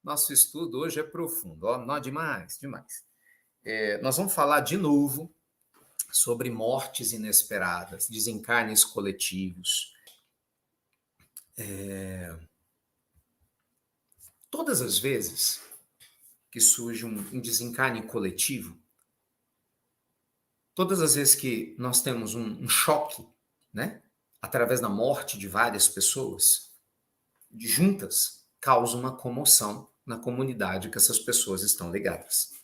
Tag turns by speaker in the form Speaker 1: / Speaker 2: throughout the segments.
Speaker 1: Nosso estudo hoje é profundo, ó, não, demais, demais. Nós vamos falar de novo sobre mortes inesperadas, desencarnes coletivos. Todas as vezes que surge um desencarne coletivo, todas as vezes que nós temos um choque, né, através da morte de várias pessoas, juntas, causa uma comoção na comunidade que essas pessoas estão ligadas.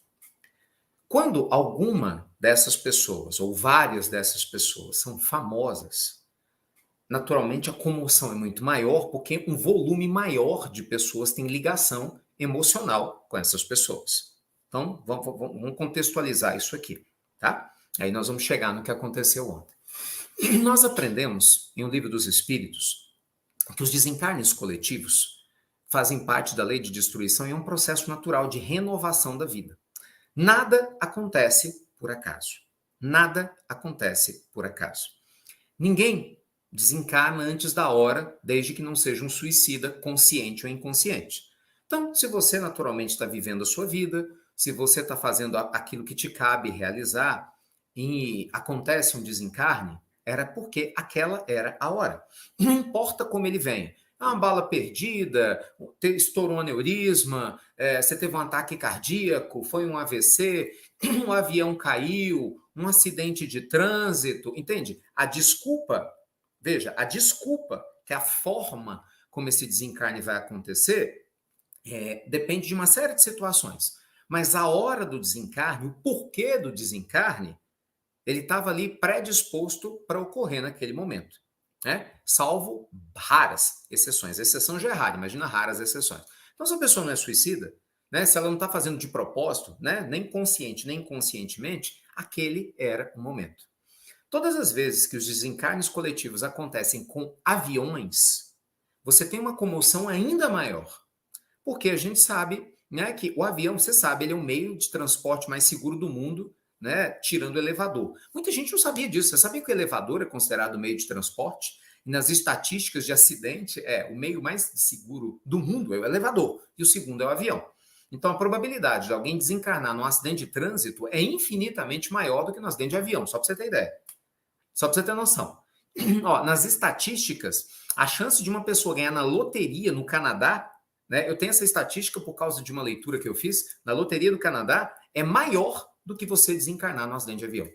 Speaker 1: Quando alguma dessas pessoas, ou várias dessas pessoas, são famosas, naturalmente a comoção é muito maior, porque um volume maior de pessoas tem ligação emocional com essas pessoas. Então, vamos contextualizar isso aqui, tá? Aí nós vamos chegar no que aconteceu ontem. Nós aprendemos, em O Livro dos Espíritos, que os desencarnes coletivos fazem parte da lei de destruição e é um processo natural de renovação da vida. Nada acontece por acaso. Nada acontece por acaso. Ninguém desencarna antes da hora, desde que não seja um suicida consciente ou inconsciente. Então, se você naturalmente está vivendo a sua vida, se você está fazendo aquilo que te cabe realizar e acontece um desencarne, era porque aquela era a hora. Não importa como ele vem. Uma bala perdida, estourou um aneurisma, você teve um ataque cardíaco, foi um AVC, um avião caiu, um acidente de trânsito, entende? A desculpa, veja, a desculpa, que é a forma como esse desencarne vai acontecer, depende de uma série de situações. Mas a hora do desencarne, o porquê do desencarne, ele estava ali predisposto para ocorrer naquele momento, né? Salvo raras exceções. Exceção já é rara, imagina raras exceções. Então, se a pessoa não é suicida, né, se ela não está fazendo de propósito, né, nem consciente nem inconscientemente, aquele era o momento. Todas as vezes que os desencarnes coletivos acontecem com aviões, você tem uma comoção ainda maior. Porque a gente sabe, né, que o avião, você sabe, ele é o meio de transporte mais seguro do mundo, né, tirando o elevador. Muita gente não sabia disso. Você sabia que o elevador é considerado meio de transporte? E nas estatísticas de acidente, o meio mais seguro do mundo é o elevador. E o segundo é o avião. Então, a probabilidade de alguém desencarnar num acidente de trânsito é infinitamente maior do que no acidente de avião, só para você ter ideia. Só para você ter noção. Ó, nas estatísticas, a chance de uma pessoa ganhar na loteria no Canadá, né, eu tenho essa estatística por causa de uma leitura que eu fiz, na loteria do Canadá, é maior do que você desencarnar no acidente de avião.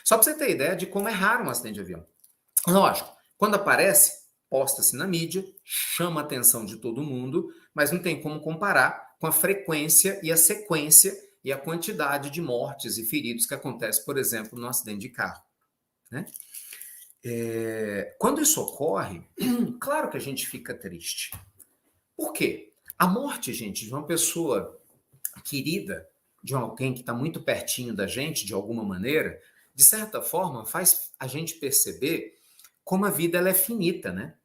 Speaker 1: Só para você ter ideia de como é raro um acidente de avião. Lógico, quando aparece, posta-se na mídia, chama a atenção de todo mundo, mas não tem como comparar com a frequência e a sequência e a quantidade de mortes e feridos que acontece, por exemplo, no acidente de carro, né? Quando isso ocorre, claro que a gente fica triste. Por quê? A morte, gente, de uma pessoa querida, de alguém que está muito pertinho da gente, de alguma maneira, de certa forma, faz a gente perceber como a vida ela é finita, né?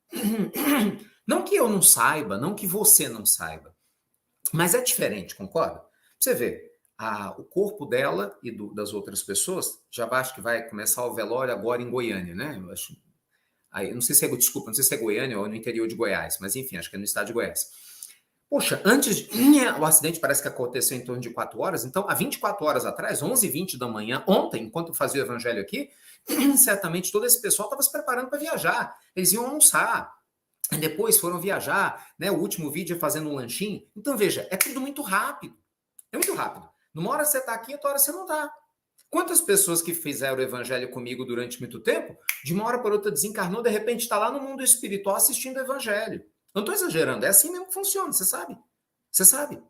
Speaker 1: Não que eu não saiba, não que você não saiba, mas é diferente, concorda? Você vê, o corpo dela e das outras pessoas, já acho que vai começar o velório agora em Goiânia, né? Eu acho, aí, não sei se não sei se é Goiânia ou no interior de Goiás, mas enfim, acho que é no estado de Goiás. Poxa, o acidente parece que aconteceu em torno de 4 horas, então há 24 horas atrás, 11h20 da manhã, ontem, enquanto eu fazia o evangelho aqui, certamente todo esse pessoal estava se preparando para viajar, eles iam almoçar, depois foram viajar, né? O último vídeo é fazendo um lanchinho. Então veja, é tudo muito rápido, é muito rápido. Numa hora você está aqui, outra hora você não está. Quantas pessoas que fizeram o evangelho comigo durante muito tempo, de uma hora para outra desencarnou, de repente está lá no mundo espiritual assistindo o evangelho. Não estou exagerando, é assim mesmo que funciona, você sabe. Você sabe.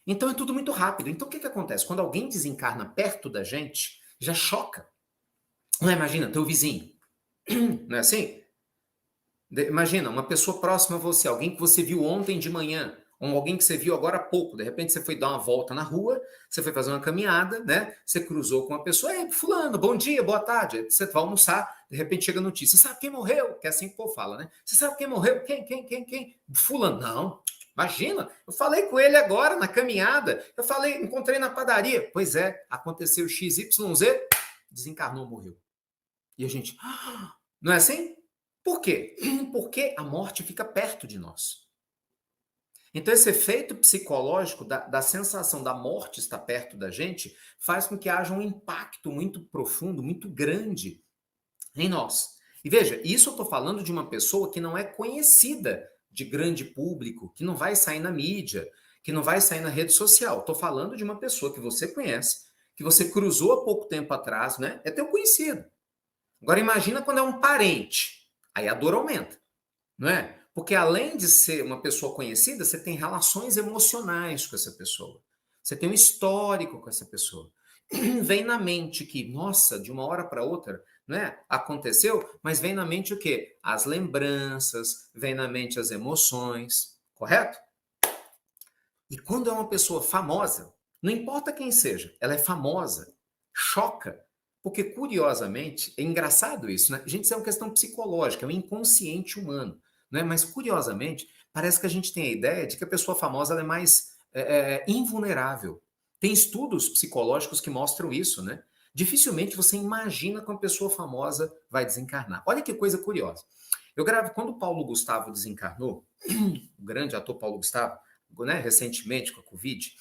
Speaker 1: Então é tudo muito rápido. Então o que acontece? Quando alguém desencarna perto da gente, já choca. Não, imagina, teu vizinho. Não é assim? Imagina, uma pessoa próxima a você, alguém que você viu ontem de manhã, ou alguém que você viu agora há pouco, de repente você foi dar uma volta na rua, você foi fazer uma caminhada, né? Você cruzou com uma pessoa, ei, fulano, bom dia, boa tarde, você vai almoçar, de repente chega a notícia, você sabe quem morreu? Que é assim que o povo fala, né? Você sabe quem morreu? Quem? Fulano, não, imagina, eu falei com ele agora na caminhada, encontrei na padaria, pois é, aconteceu XYZ, desencarnou, morreu. E a gente, não é assim? Por quê? Porque a morte fica perto de nós. Então, esse efeito psicológico da sensação da morte estar perto da gente faz com que haja um impacto muito profundo, muito grande em nós. E veja, isso eu estou falando de uma pessoa que não é conhecida de grande público, que não vai sair na mídia, que não vai sair na rede social. Estou falando de uma pessoa que você conhece, que você cruzou há pouco tempo atrás, né? É teu conhecido. Agora imagina quando é um parente. Aí a dor aumenta, não é? Porque além de ser uma pessoa conhecida, você tem relações emocionais com essa pessoa. Você tem um histórico com essa pessoa. Vem na mente que, nossa, de uma hora para outra, né, aconteceu, mas vem na mente o quê? As lembranças, vem na mente as emoções, correto? E quando é uma pessoa famosa, não importa quem seja, ela é famosa, choca. Porque, curiosamente, é engraçado isso, né? Gente, isso é uma questão psicológica, é um inconsciente humano, né? Mas, curiosamente, parece que a gente tem a ideia de que a pessoa famosa ela é mais invulnerável. Tem estudos psicológicos que mostram isso, né? Dificilmente você imagina que uma pessoa famosa vai desencarnar. Olha que coisa curiosa. Eu gravo, quando o Paulo Gustavo desencarnou, o grande ator Paulo Gustavo, né, recentemente com a Covid,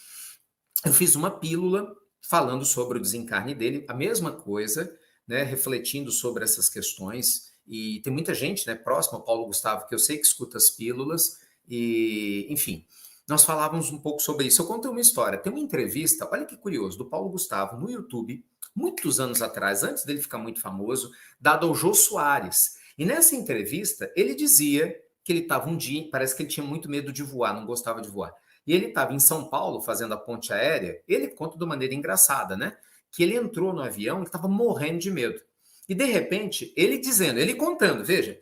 Speaker 1: eu fiz uma pílula falando sobre o desencarne dele, a mesma coisa, né, refletindo sobre essas questões. E tem muita gente, né, próxima ao Paulo Gustavo, que eu sei que escuta as pílulas, e, enfim, nós falávamos um pouco sobre isso. Eu contei uma história. Tem uma entrevista, olha que curioso, do Paulo Gustavo no YouTube, muitos anos atrás, antes dele ficar muito famoso, dado ao Jô Soares. E nessa entrevista, ele dizia que ele estava um dia, parece que ele tinha muito medo de voar, não gostava de voar. E ele estava em São Paulo fazendo a ponte aérea. Ele conta de uma maneira engraçada, né? Que ele entrou no avião e estava morrendo de medo. E de repente, ele dizendo, ele contando, veja,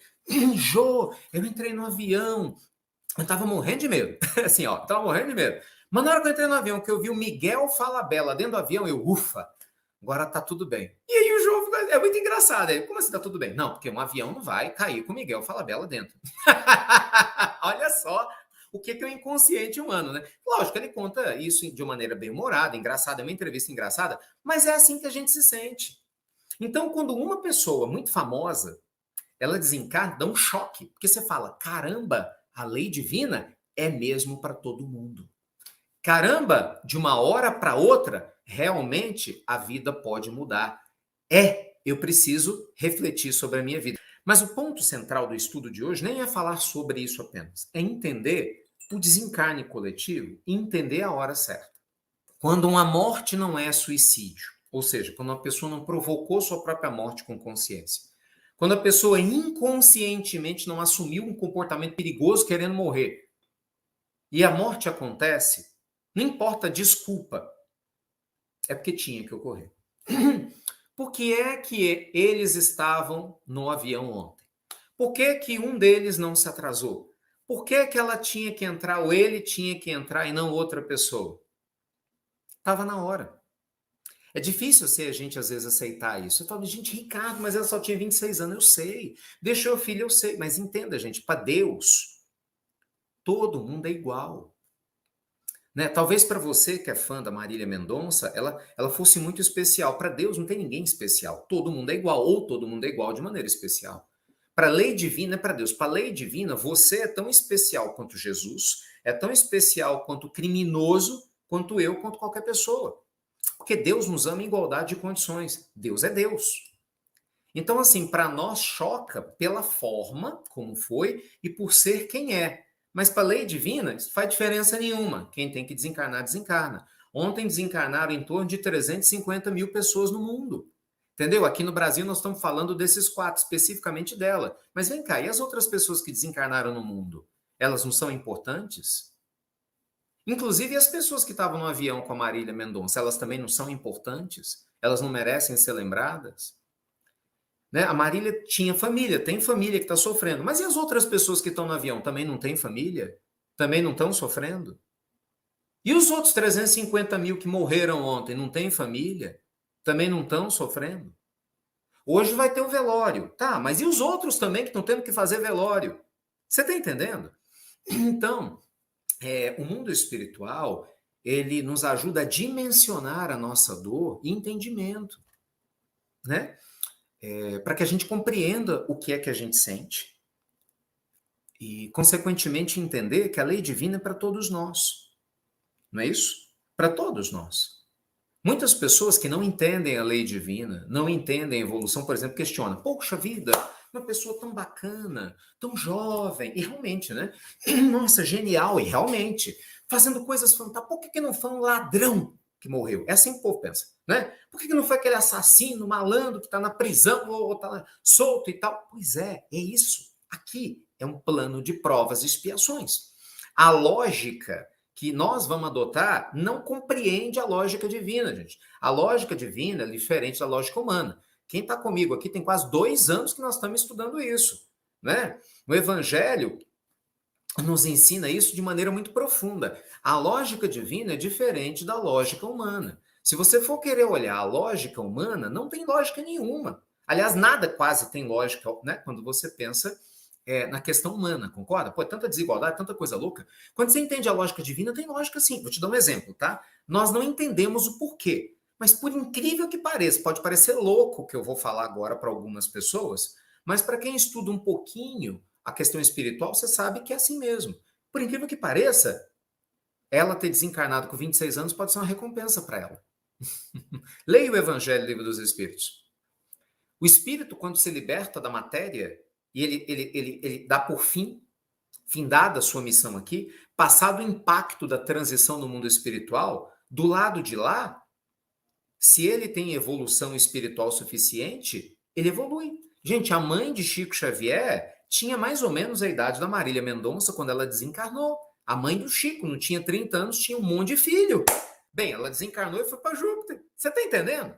Speaker 1: Jô, eu entrei no avião, eu estava morrendo de medo. Assim, ó, estava morrendo de medo. Mas na hora que eu entrei no avião, que eu vi o Miguel Falabella dentro do avião, eu, ufa, agora tá tudo bem. E aí o jogo é muito engraçado. Aí, como assim tá tudo bem? Não, porque um avião não vai cair com o Miguel Falabella dentro. Olha só o que é o inconsciente humano, né? Lógico, ele conta isso de uma maneira bem humorada, engraçada, é uma entrevista engraçada, mas é assim que a gente se sente. Então, quando uma pessoa muito famosa, ela desencarna, dá um choque, porque você fala, caramba, a lei divina é mesmo para todo mundo. Caramba, de uma hora para outra, realmente a vida pode mudar. Eu preciso refletir sobre a minha vida. Mas o ponto central do estudo de hoje nem é falar sobre isso apenas, é entender o desencarne coletivo e entender a hora certa. Quando uma morte não é suicídio, ou seja, quando uma pessoa não provocou sua própria morte com consciência, quando a pessoa inconscientemente não assumiu um comportamento perigoso querendo morrer, e a morte acontece, não importa a desculpa, é porque tinha que ocorrer. Por que é que eles estavam no avião ontem? Por que que um deles não se atrasou? Por que que ela tinha que entrar, ou ele tinha que entrar e não outra pessoa? Estava na hora. É difícil ser a gente, às vezes, aceitar isso. Eu falo, gente, Ricardo, mas ela só tinha 26 anos, eu sei. Deixou o filho, eu sei. Mas entenda, gente, para Deus, todo mundo é igual. Né? Talvez para você que é fã da Marília Mendonça, ela fosse muito especial. Para Deus não tem ninguém especial. Todo mundo é igual, ou todo mundo é igual de maneira especial. Para a lei divina é para Deus. Para a lei divina, você é tão especial quanto Jesus, é tão especial quanto criminoso, quanto eu, quanto qualquer pessoa. Porque Deus nos ama em igualdade de condições. Deus é Deus. Então, assim, para nós choca pela forma como foi e por ser quem é. Mas para a lei divina, isso faz diferença nenhuma. Quem tem que desencarnar, desencarna. Ontem desencarnaram em torno de 350 mil pessoas no mundo. Entendeu? Aqui no Brasil nós estamos falando desses quatro, especificamente dela. Mas vem cá, e as outras pessoas que desencarnaram no mundo? Elas não são importantes? Inclusive as pessoas que estavam no avião com a Marília Mendonça, elas também não são importantes? Elas não merecem ser lembradas? Né? A Marília tinha família, tem família que está sofrendo. Mas e as outras pessoas que estão no avião? Também não têm família? Também não estão sofrendo? E os outros 350 mil que morreram ontem não têm família? Também não estão sofrendo? Hoje vai ter o velório. Tá, mas e os outros também que estão tendo que fazer velório? Você está entendendo? Então, o mundo espiritual, ele nos ajuda a dimensionar a nossa dor e entendimento, né? Para que a gente compreenda o que é que a gente sente. e, consequentemente, entender que a lei divina é para todos nós. Não é isso? Para todos nós. Muitas pessoas que não entendem a lei divina, não entendem a evolução, por exemplo, questionam: poxa vida, uma pessoa tão bacana, tão jovem, e realmente, né? Nossa, genial, e realmente, fazendo coisas fantásticas, por que não foi um ladrão que morreu? É assim que o povo pensa, né? Por que não foi aquele assassino, malandro, que está na prisão ou está solto e tal? Pois é isso. Aqui é um plano de provas e expiações. A lógica que nós vamos adotar não compreende a lógica divina, gente. A lógica divina é diferente da lógica humana. Quem está comigo aqui tem quase 2 anos que nós estamos estudando isso, né? O Evangelho nos ensina isso de maneira muito profunda. A lógica divina é diferente da lógica humana. Se você for querer olhar a lógica humana, não tem lógica nenhuma. Aliás, nada quase tem lógica, né? Quando você pensa na questão humana, concorda? Pô, tanta desigualdade, tanta coisa louca. Quando você entende a lógica divina, tem lógica sim. Vou te dar um exemplo, tá? Nós não entendemos o porquê, mas por incrível que pareça, pode parecer louco o que eu vou falar agora para algumas pessoas, mas para quem estuda um pouquinho a questão espiritual, você sabe que é assim mesmo. Por incrível que pareça, ela ter desencarnado com 26 anos pode ser uma recompensa para ela. Leia o Evangelho, Livro dos Espíritos. O espírito, quando se liberta da matéria, e ele dá por findada a sua missão aqui, passado o impacto da transição no mundo espiritual, do lado de lá, se ele tem evolução espiritual suficiente, ele evolui. Gente, a mãe de Chico Xavier tinha mais ou menos a idade da Marília Mendonça quando ela desencarnou. A mãe do Chico não tinha 30 anos, tinha um monte de filho. Bem, ela desencarnou e foi para Júpiter. Você está entendendo?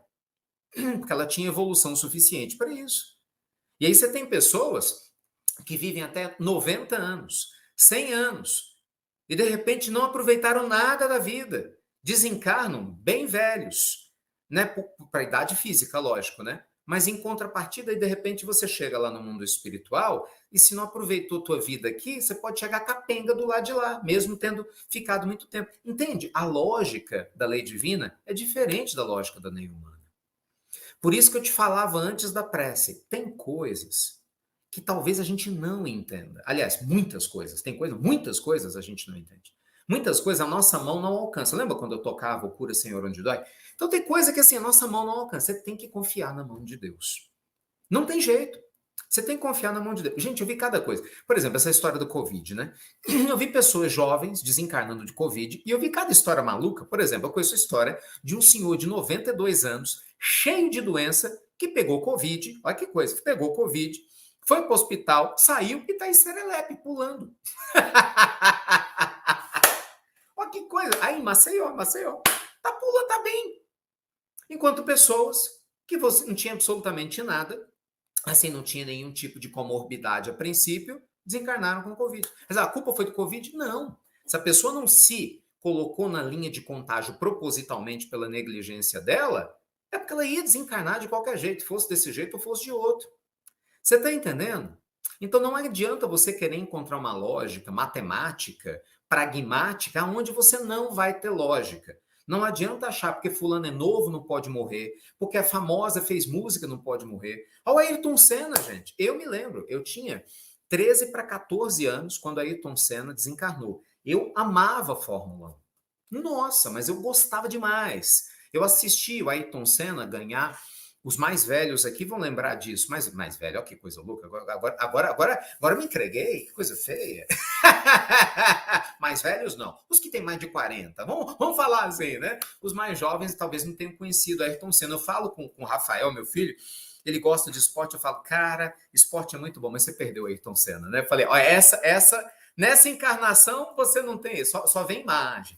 Speaker 1: Porque ela tinha evolução suficiente para isso. E aí você tem pessoas que vivem até 90 anos, 100 anos, e de repente não aproveitaram nada da vida. Desencarnam bem velhos, né? Para a idade física, lógico, né? Mas em contrapartida, de repente você chega lá no mundo espiritual e se não aproveitou tua vida aqui, você pode chegar capenga do lado de lá, mesmo tendo ficado muito tempo. Entende? A lógica da lei divina é diferente da lógica da lei humana. Por isso que eu te falava antes da prece. Tem coisas que talvez a gente não entenda. Aliás, muitas coisas. Muitas coisas a gente não entende. Muitas coisas a nossa mão não alcança. Lembra quando eu tocava o Cura Senhor onde dói? Então tem coisa que assim a nossa mão não alcança. Você tem que confiar na mão de Deus. Não tem jeito. Você tem que confiar na mão de Deus. Gente, eu vi cada coisa. Por exemplo, essa história do Covid, né? Eu vi pessoas jovens desencarnando de Covid e eu vi cada história maluca. Por exemplo, eu conheço a história de um senhor de 92 anos, cheio de doença, que pegou Covid. Olha que coisa, pegou Covid, foi para o hospital, saiu e está em serelepe, pulando. Olha que coisa. Aí, Maceió. Tá pulando, tá bem. Enquanto pessoas que você não tinha absolutamente nada, assim, não tinha nenhum tipo de comorbidade a princípio, desencarnaram com Covid. Mas a culpa foi do Covid? Não. Se a pessoa não se colocou na linha de contágio propositalmente pela negligência dela, é porque ela ia desencarnar de qualquer jeito, fosse desse jeito ou fosse de outro. Você está entendendo? Então não adianta você querer encontrar uma lógica matemática, pragmática, onde você não vai ter lógica. Não adianta achar porque fulano é novo não pode morrer, porque é famosa, fez música não pode morrer. Olha o Ayrton Senna, gente. Eu me lembro, eu tinha 13 para 14 anos quando Ayrton Senna desencarnou. Eu amava a Fórmula 1. Nossa, mas eu gostava demais. Eu assisti o Ayrton Senna ganhar. Os mais velhos aqui vão lembrar disso. Mas mais velho, olha que coisa louca. Agora me entreguei, que coisa feia. Mais velhos, não. Os que têm mais de 40. Vamos falar assim, né? Os mais jovens talvez não tenham conhecido Ayrton Senna. Eu falo com o Rafael, meu filho, ele gosta de esporte. Eu falo, cara, esporte é muito bom, mas você perdeu Ayrton Senna, né? Eu falei, ó, nessa encarnação você não tem, só vem imagem.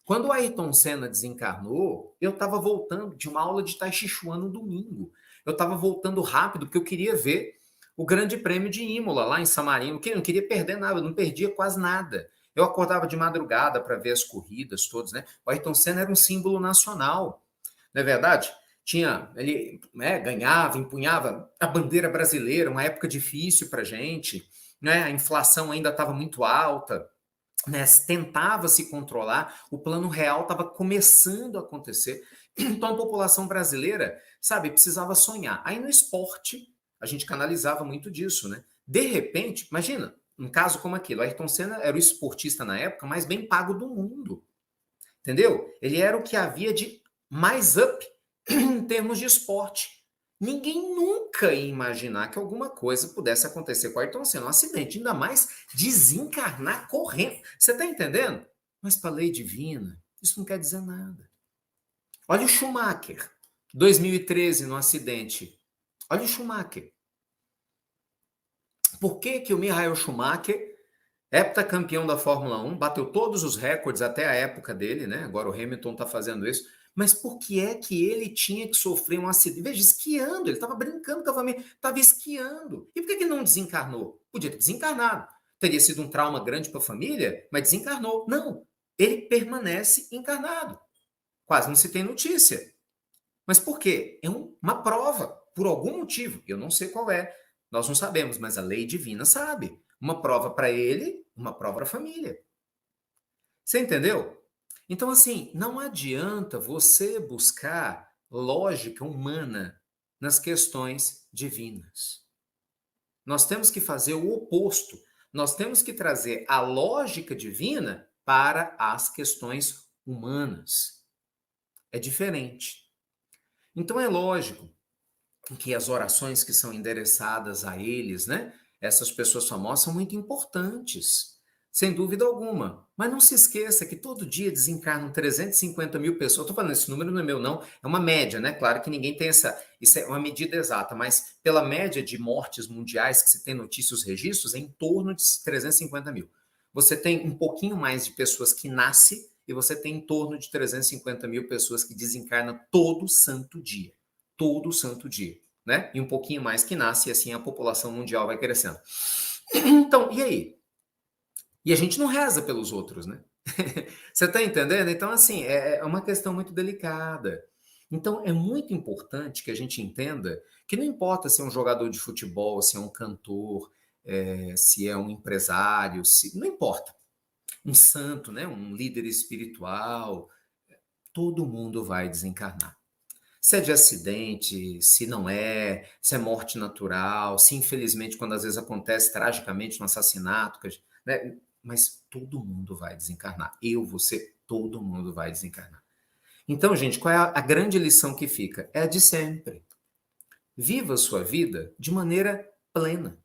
Speaker 1: Quando o Ayrton Senna desencarnou, eu estava voltando de uma aula de Tai Chi Chuan no domingo. Eu estava voltando rápido porque eu queria ver o Grande Prêmio de Imola, lá em San Marino, que eu não queria perder nada, eu não perdia quase nada. Eu acordava de madrugada para ver as corridas todas, né? O Ayrton Senna era um símbolo nacional, não é verdade? Ele ganhava, empunhava a bandeira brasileira, uma época difícil para a gente, né? A inflação ainda estava muito alta. Né, tentava se controlar, o plano real estava começando a acontecer. Então a população brasileira, sabe, precisava sonhar. Aí no esporte, a gente canalizava muito disso, né? De repente, imagina, um caso como aquele, o Ayrton Senna era o esportista na época mais bem pago do mundo, entendeu? Ele era o que havia de mais up em termos de esporte. Ninguém nunca ia imaginar que alguma coisa pudesse acontecer com o Ayrton Senna, um acidente, ainda mais desencarnar correndo. Você está entendendo? Mas para a lei divina, isso não quer dizer nada. Olha o Schumacher, 2013, no acidente. Olha o Schumacher. Por que que o Michael Schumacher, heptacampeão da Fórmula 1, bateu todos os recordes até a época dele, né? Agora o Hamilton está fazendo isso. Mas por que é que ele tinha que sofrer um acidente? Veja, esquiando, ele estava brincando com a família, estava esquiando. E por que que não desencarnou? Podia ter desencarnado. Teria sido um trauma grande para a família, mas desencarnou. Não, ele permanece encarnado. Quase não se tem notícia. Mas por quê? É uma prova, por algum motivo. Eu não sei qual é, nós não sabemos, mas a lei divina sabe. Uma prova para ele, uma prova para a família. Você entendeu? Então, assim, não adianta você buscar lógica humana nas questões divinas. Nós temos que fazer o oposto. Nós temos que trazer a lógica divina para as questões humanas. É diferente. Então, é lógico que as orações que são endereçadas a eles, né? Essas pessoas famosas são muito importantes, sem dúvida alguma. Mas não se esqueça que todo dia desencarnam 350 mil pessoas. Estou falando, esse número não é meu, não. É uma média, né? Claro que ninguém tem isso é uma medida exata, mas pela média de mortes mundiais que se tem notícias, os registros, é em torno de 350 mil. Você tem um pouquinho mais de pessoas que nascem e você tem em torno de 350 mil pessoas que desencarnam todo santo dia. Todo santo dia, né? E um pouquinho mais que nasce, e assim a população mundial vai crescendo. Então, e aí? E a gente não reza pelos outros, né? Você está entendendo? Então, assim, é uma questão muito delicada. Então, é muito importante que a gente entenda que não importa se é um jogador de futebol, se é um cantor, se é um empresário, não importa. Um santo, né? Um líder espiritual, todo mundo vai desencarnar. Se é de acidente, se não é, se é morte natural, se infelizmente quando às vezes acontece tragicamente um assassinato, né? Mas todo mundo vai desencarnar. Eu, você, todo mundo vai desencarnar. Então, gente, qual é a grande lição que fica? É a de sempre. Viva a sua vida de maneira plena.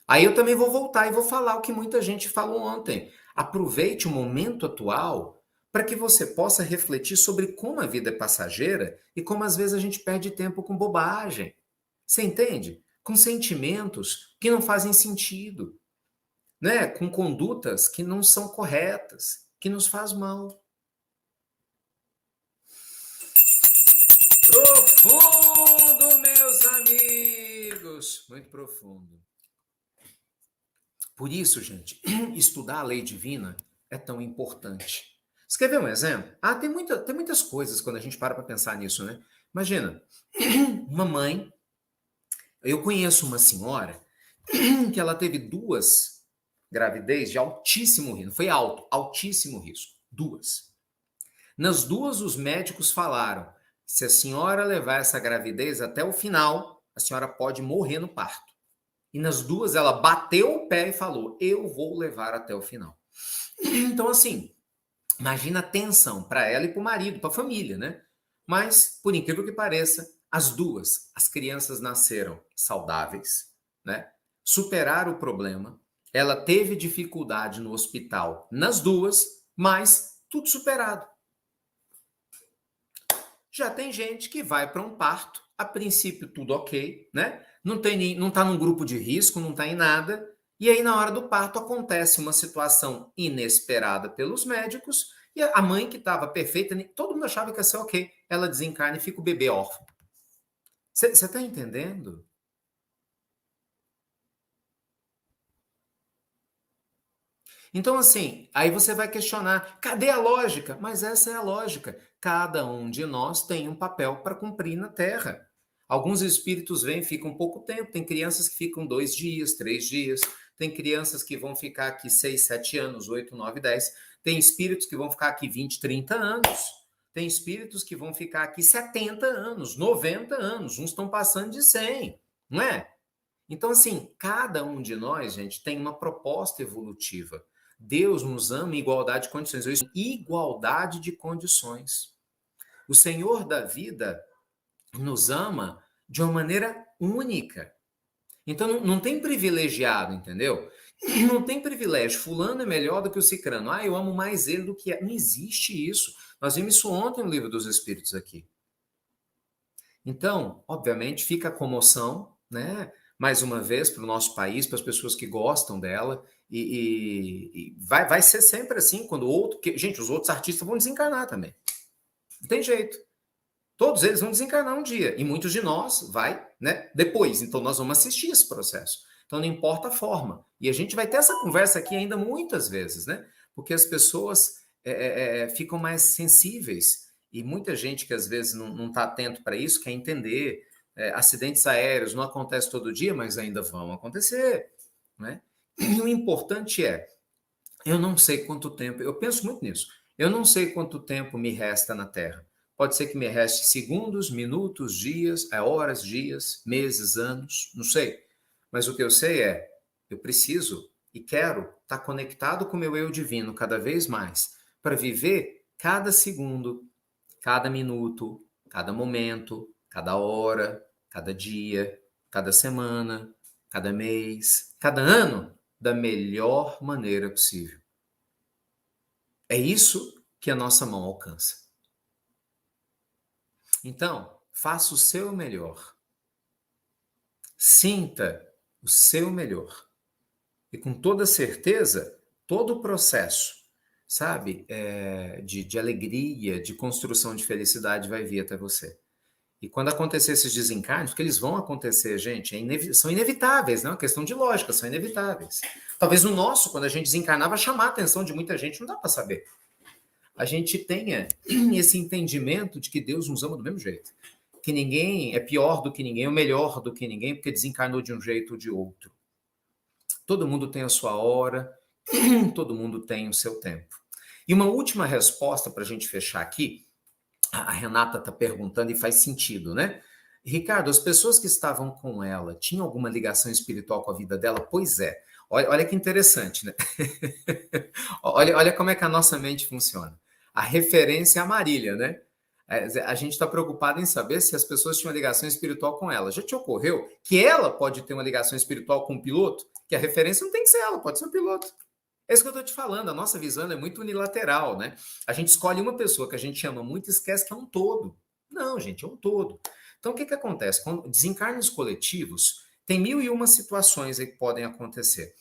Speaker 1: Aí eu também vou voltar e vou falar o que muita gente falou ontem. Aproveite o momento atual para que você possa refletir sobre como a vida é passageira e como às vezes a gente perde tempo com bobagem. Você entende? Com sentimentos que não fazem sentido, né? Com condutas que não são corretas, que nos faz mal. Profundo, meus amigos! Muito profundo. Por isso, gente, estudar a lei divina é tão importante. Você quer ver um exemplo? Tem muitas coisas quando a gente para pensar nisso, né? Imagina, uma mãe, eu conheço uma senhora que ela teve duas gravidez de altíssimo risco, foi altíssimo risco, duas. Nas duas, os médicos falaram, se a senhora levar essa gravidez até o final, a senhora pode morrer no parto. E nas duas ela bateu o pé e falou, eu vou levar até o final. Então, assim, imagina a tensão para ela e para o marido, para a família, né? Mas, por incrível que pareça, as duas, as crianças nasceram saudáveis, né? Superaram o problema. Ela teve dificuldade no hospital nas duas, mas tudo superado. Já tem gente que vai para um parto, a princípio tudo ok, né? Não está num grupo de risco, não está em nada, e aí na hora do parto acontece uma situação inesperada pelos médicos, e a mãe que estava perfeita, todo mundo achava que ia ser ok, ela desencarna e fica o bebê órfão. Você está entendendo? Então, assim, aí você vai questionar, cadê a lógica? Mas essa é a lógica. Cada um de nós tem um papel para cumprir na Terra. Alguns espíritos vêm e ficam pouco tempo. Tem crianças que ficam 2 dias, 3 dias. Tem crianças que vão ficar aqui 6, 7 anos, 8, 9, 10. Tem espíritos que vão ficar aqui 20, 30 anos. Tem espíritos que vão ficar aqui 70 anos, 90 anos. Uns estão passando de 100, não é? Então, assim, cada um de nós, gente, tem uma proposta evolutiva. Deus nos ama em igualdade de condições. Igualdade de condições. O Senhor da vida nos ama de uma maneira única. Então, não tem privilegiado, entendeu? Não tem privilégio. Fulano é melhor do que o cicrano. Eu amo mais ele do que... Não existe isso. Nós vimos isso ontem no Livro dos Espíritos aqui. Então, obviamente, fica a comoção, né? Mais uma vez, para o nosso país, para as pessoas que gostam dela, e vai ser sempre assim, quando outro... Gente, os outros artistas vão desencarnar também. Não tem jeito. Todos eles vão desencarnar um dia, e muitos de nós vai, né, depois. Então, nós vamos assistir esse processo. Então, não importa a forma. E a gente vai ter essa conversa aqui ainda muitas vezes, né? Porque as pessoas ficam mais sensíveis. E muita gente que às vezes não está atento para isso quer entender. Acidentes aéreos não acontecem todo dia, mas ainda vão acontecer, né? E o importante eu não sei quanto tempo, eu penso muito nisso, eu não sei quanto tempo me resta na Terra. Pode ser que me reste segundos, minutos, dias, horas, dias, meses, anos, não sei. Mas o que eu sei eu preciso e quero estar conectado com o meu eu divino cada vez mais, para viver cada segundo, cada minuto, cada momento, cada hora, cada dia, cada semana, cada mês, cada ano, da melhor maneira possível. É isso que a nossa mão alcança. Então, faça o seu melhor. Sinta o seu melhor. E com toda certeza, todo o processo, sabe, de alegria, de construção de felicidade vai vir até você. E quando acontecer esses desencarnes, porque eles vão acontecer, gente, são inevitáveis, não é uma questão de lógica, são inevitáveis. Talvez o nosso, quando a gente desencarnar, vai chamar a atenção de muita gente, não dá para saber. A gente tenha esse entendimento de que Deus nos ama do mesmo jeito. Que ninguém é pior do que ninguém, ou melhor do que ninguém, porque desencarnou de um jeito ou de outro. Todo mundo tem a sua hora, todo mundo tem o seu tempo. E uma última resposta para a gente fechar aqui, a Renata está perguntando e faz sentido, né? Ricardo, as pessoas que estavam com ela tinham alguma ligação espiritual com a vida dela? Pois é. Olha que interessante, né? olha como é que a nossa mente funciona. A referência é a Marília, né? A gente está preocupado em saber se as pessoas tinham uma ligação espiritual com ela. Já te ocorreu que ela pode ter uma ligação espiritual com o piloto? Que a referência não tem que ser ela, pode ser o piloto. É isso que eu estou te falando, a nossa visão é muito unilateral, né? A gente escolhe uma pessoa que a gente ama muito e esquece que é um todo. Não, gente, é um todo. Então, o que acontece? Quando desencarnes coletivos, tem 1001 situações aí que podem acontecer.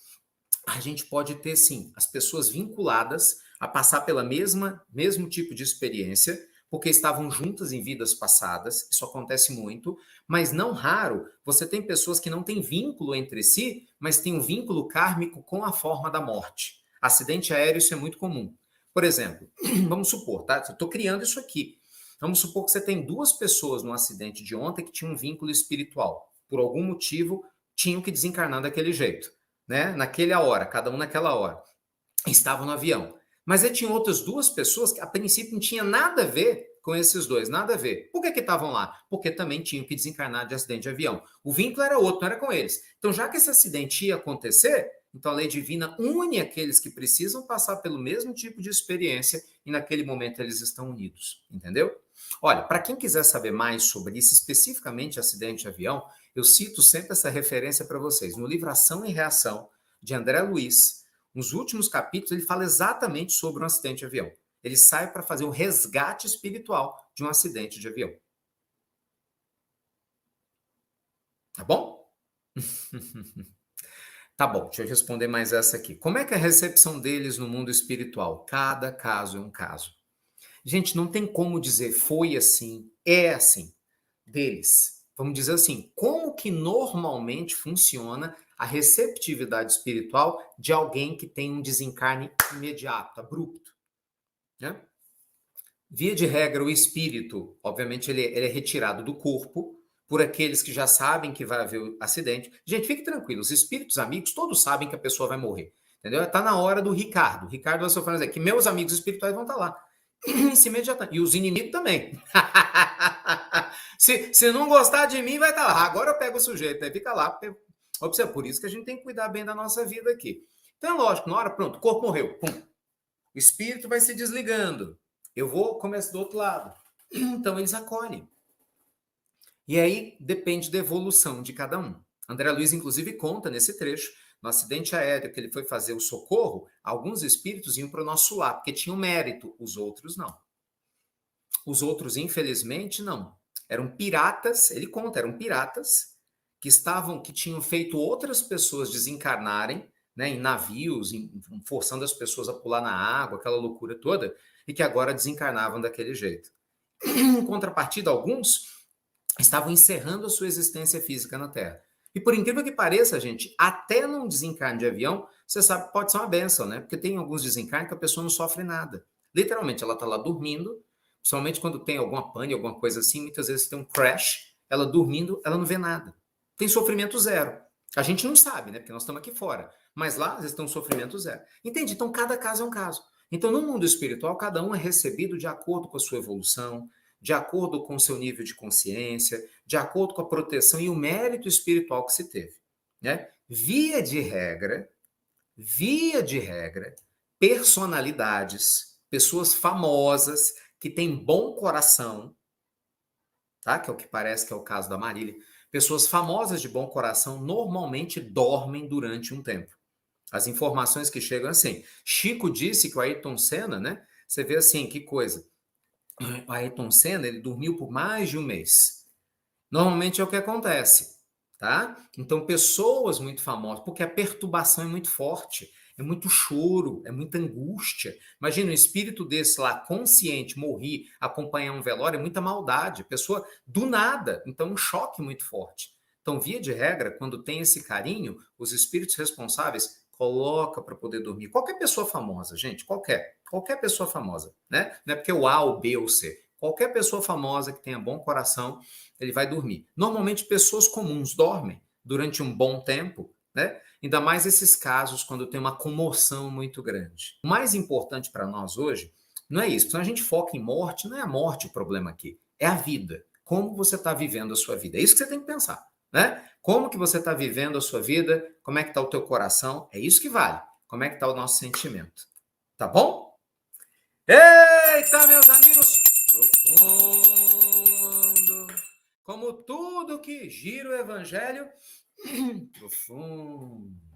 Speaker 1: A gente pode ter, sim, as pessoas vinculadas a passar pela mesmo tipo de experiência, porque estavam juntas em vidas passadas, isso acontece muito, mas não raro, você tem pessoas que não têm vínculo entre si, mas têm um vínculo kármico com a forma da morte. Acidente aéreo, isso é muito comum. Por exemplo, vamos supor, tá? Eu estou criando isso aqui. Vamos supor que você tem duas pessoas no acidente de ontem que tinham um vínculo espiritual. Por algum motivo, tinham que desencarnar daquele jeito, né? Naquela hora, cada um naquela hora. Estavam no avião. Mas aí tinha outras duas pessoas que, a princípio, não tinha nada a ver com esses dois, nada a ver. Por que estavam lá? Porque também tinham que desencarnar de acidente de avião. O vínculo era outro, não era com eles. Então, já que esse acidente ia acontecer, então a lei divina une aqueles que precisam passar pelo mesmo tipo de experiência e naquele momento eles estão unidos, entendeu? Olha, para quem quiser saber mais sobre isso, especificamente acidente de avião, eu cito sempre essa referência para vocês. No livro Ação e Reação, de André Luiz, nos últimos capítulos, ele fala exatamente sobre um acidente de avião. Ele sai para fazer um resgate espiritual de um acidente de avião. Tá bom? Tá bom, deixa eu responder mais essa aqui. Como é que é a recepção deles no mundo espiritual? Cada caso é um caso. Gente, não tem como dizer foi assim, é assim, deles. Vamos dizer assim, como que normalmente funciona a receptividade espiritual de alguém que tem um desencarne imediato, abrupto, né? Via de regra, o espírito, obviamente, ele é retirado do corpo por aqueles que já sabem que vai haver o acidente. Gente, fique tranquilo, os espíritos amigos todos sabem que a pessoa vai morrer, entendeu? Está na hora do Ricardo. O Ricardo vai sofrer que meus amigos espirituais vão estar lá. Em cima imediatamente. E os inimigos também. se não gostar de mim, vai estar lá. Agora eu pego o sujeito, né? Fica lá. Observe, por isso que a gente tem que cuidar bem da nossa vida aqui. Então, é lógico, na hora, pronto, o corpo morreu, pum. O espírito vai se desligando. Eu vou, começo do outro lado. Então, eles acolhem. E aí, depende da evolução de cada um. André Luiz, inclusive, conta nesse trecho, no acidente aéreo que ele foi fazer o socorro, alguns espíritos iam para o nosso lado, porque tinham mérito, os outros não. Os outros, infelizmente, não. Eram piratas, ele conta, eram piratas que tinham feito outras pessoas desencarnarem, né, em navios, forçando as pessoas a pular na água, aquela loucura toda, e que agora desencarnavam daquele jeito. Em contrapartida, alguns estavam encerrando a sua existência física na Terra. E por incrível que pareça, gente, até num desencarne de avião, você sabe, pode ser uma benção, né? Porque tem alguns desencarnes que a pessoa não sofre nada. Literalmente, ela está lá dormindo, principalmente quando tem alguma pane, alguma coisa assim, muitas vezes tem um crash, ela dormindo, ela não vê nada. Tem sofrimento zero. A gente não sabe, né? Porque nós estamos aqui fora. Mas lá, às vezes, tem um sofrimento zero. Entende? Então, cada caso é um caso. Então, no mundo espiritual, cada um é recebido de acordo com a sua evolução, de acordo com o seu nível de consciência, de acordo com a proteção e o mérito espiritual que se teve. Né? Via de regra, personalidades, pessoas famosas que têm bom coração, tá? Que é o que parece que é o caso da Marília, pessoas famosas de bom coração normalmente dormem durante um tempo. As informações que chegam assim. Chico disse que o Ayrton Senna, né? Você vê assim, que coisa. O Ayrton Senna, ele dormiu por mais de um mês. Normalmente é o que acontece, tá? Então, pessoas muito famosas, porque a perturbação é muito forte, é muito choro, é muita angústia. Imagina um espírito desse lá, consciente, morrer, acompanhar um velório, é muita maldade. Pessoa do nada, então um choque muito forte. Então, via de regra, quando tem esse carinho, os espíritos responsáveis coloca para poder dormir. Qualquer pessoa famosa, gente, qualquer pessoa famosa, né? Não é porque o A, o B ou o C. Qualquer pessoa famosa que tenha bom coração, ele vai dormir. Normalmente, pessoas comuns dormem durante um bom tempo, né? Ainda mais esses casos quando tem uma comoção muito grande. O mais importante para nós hoje não é isso. Quando a gente foca em morte, não é a morte o problema aqui, é a vida. Como você está vivendo a sua vida. É isso que você tem que pensar, né? Como que você está vivendo a sua vida? Como é que está o teu coração? É isso que vale. Como é que está o nosso sentimento? Tá bom? Eita, meus amigos! Profundo. Como tudo que gira o evangelho, profundo.